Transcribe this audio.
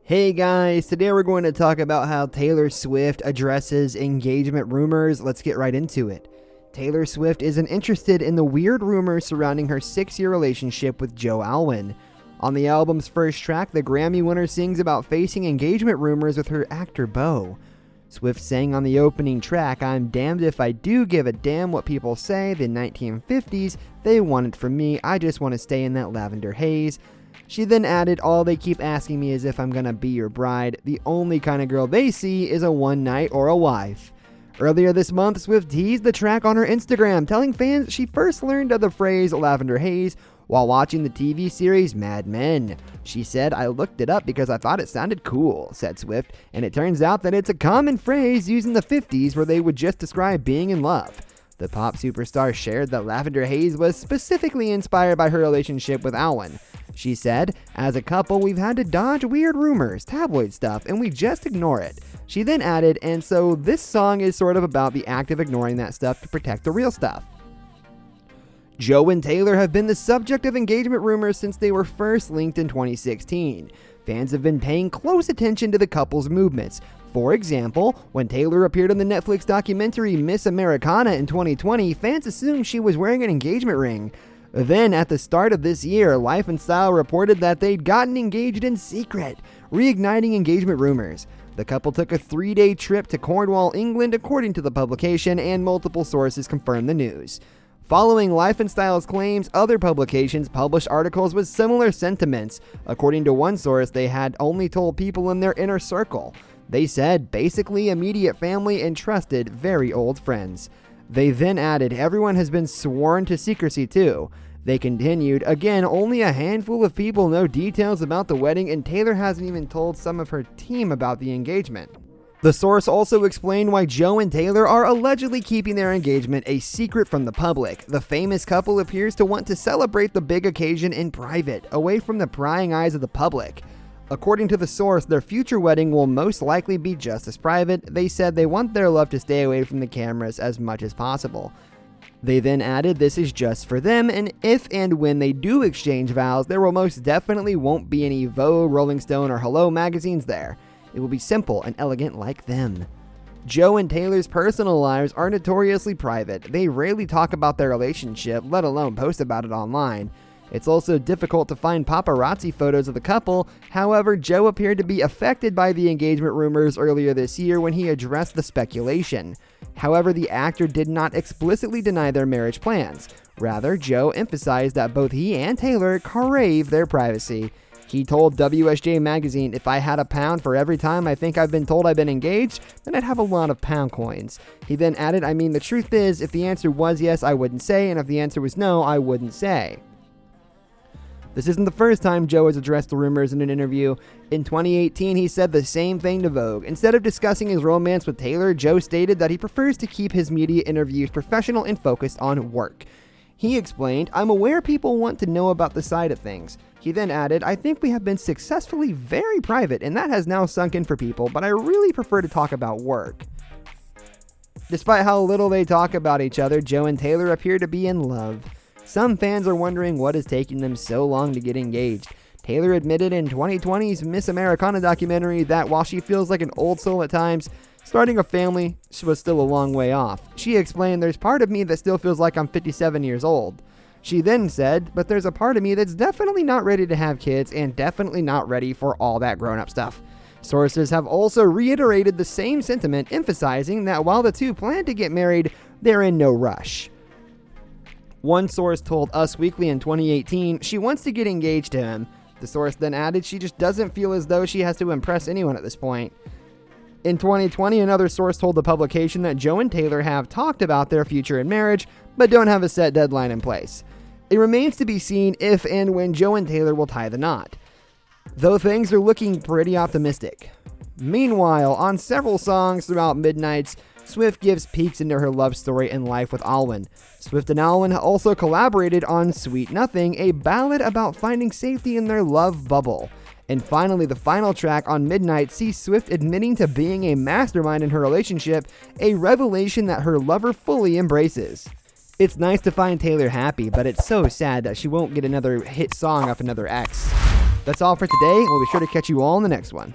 Hey guys, today we're going to talk about how Taylor Swift addresses engagement rumors. Let's get right into it. Taylor Swift isn't interested in the weird rumors surrounding her 6-year relationship with Joe Alwyn. On the album's first track, the Grammy winner sings about facing engagement rumors with her actor beau. Swift sang on the opening track, "I'm damned if I do give a damn what people say. The 1950s, they want it from me. I just want to stay in that lavender haze." She then added, "All they keep asking me is if I'm gonna be your bride. The only kind of girl they see is a one night or a wife." Earlier this month, Swift teased the track on her Instagram, telling fans she first learned of the phrase lavender haze while watching the TV series Mad Men. She said, "I looked it up because I thought it sounded cool," said Swift, and it turns out that it's a common phrase used in the 50s where they would just describe being in love. The pop superstar shared that lavender haze was specifically inspired by her relationship with Alwyn. She said, "As a couple, we've had to dodge weird rumors, tabloid stuff, and we just ignore it." She then added, "And so this song is sort of about the act of ignoring that stuff to protect the real stuff." Joe and Taylor have been the subject of engagement rumors since they were first linked in 2016. Fans have been paying close attention to the couple's movements. For example, when Taylor appeared in the Netflix documentary Miss Americana in 2020, fans assumed she was wearing an engagement ring. Then, at the start of this year, Life and Style reported that they'd gotten engaged in secret, reigniting engagement rumors. The couple took a 3-day trip to Cornwall, England, according to the publication, and multiple sources confirmed the news. Following Life and Style's claims, other publications published articles with similar sentiments. According to one source, they had only told people in their inner circle. They said, basically immediate family and trusted, very old friends. They then added, everyone has been sworn to secrecy too. They continued, again, only a handful of people know details about the wedding, and Taylor hasn't even told some of her team about the engagement. The source also explained why Joe and Taylor are allegedly keeping their engagement a secret from the public. The famous couple appears to want to celebrate the big occasion in private, away from the prying eyes of the public. According to the source, their future wedding will most likely be just as private. They said they want their love to stay away from the cameras as much as possible. They then added this is just for them, and if and when they do exchange vows, there will most definitely won't be any Vogue, Rolling Stone, or Hello magazines there. It will be simple and elegant like them. Joe and Taylor's personal lives are notoriously private. They rarely talk about their relationship, let alone post about it online. It's also difficult to find paparazzi photos of the couple. However, Joe appeared to be affected by the engagement rumors earlier this year when he addressed the speculation. However, the actor did not explicitly deny their marriage plans. Rather, Joe emphasized that both he and Taylor crave their privacy. He told WSJ Magazine, "If I had a pound for every time I think I've been told I've been engaged, then I'd have a lot of pound coins." He then added, "I mean, the truth is, if the answer was yes, I wouldn't say, and if the answer was no, I wouldn't say." This isn't the first time Joe has addressed the rumors in an interview. In 2018, he said the same thing to Vogue. Instead of discussing his romance with Taylor, Joe stated that he prefers to keep his media interviews professional and focused on work. He explained, "I'm aware people want to know about the side of things." He then added, "I think we have been successfully very private, and that has now sunk in for people, but I really prefer to talk about work." Despite how little they talk about each other, Joe and Taylor appear to be in love. Some fans are wondering what is taking them so long to get engaged. Taylor admitted in 2020's Miss Americana documentary that while she feels like an old soul at times, starting a family was still a long way off. She explained, "There's part of me that still feels like I'm 57 years old." She then said, "But there's a part of me that's definitely not ready to have kids and definitely not ready for all that grown-up stuff." Sources have also reiterated the same sentiment, emphasizing that while the two plan to get married, they're in no rush. One source told Us Weekly in 2018 she wants to get engaged to him. The source then added she just doesn't feel as though she has to impress anyone at this point. In 2020, another source told the publication that Joe and Taylor have talked about their future in marriage, but don't have a set deadline in place. It remains to be seen if and when Joe and Taylor will tie the knot, though things are looking pretty optimistic. Meanwhile, on several songs throughout Midnight's, Swift gives peeks into her love story and life with Alwyn. Swift and Alwyn also collaborated on Sweet Nothing, a ballad about finding safety in their love bubble. And finally, the final track on Midnight sees Swift admitting to being a mastermind in her relationship, a revelation that her lover fully embraces. It's nice to find Taylor happy, but it's so sad that she won't get another hit song off another ex. That's all for today. We'll be sure to catch you all in the next one.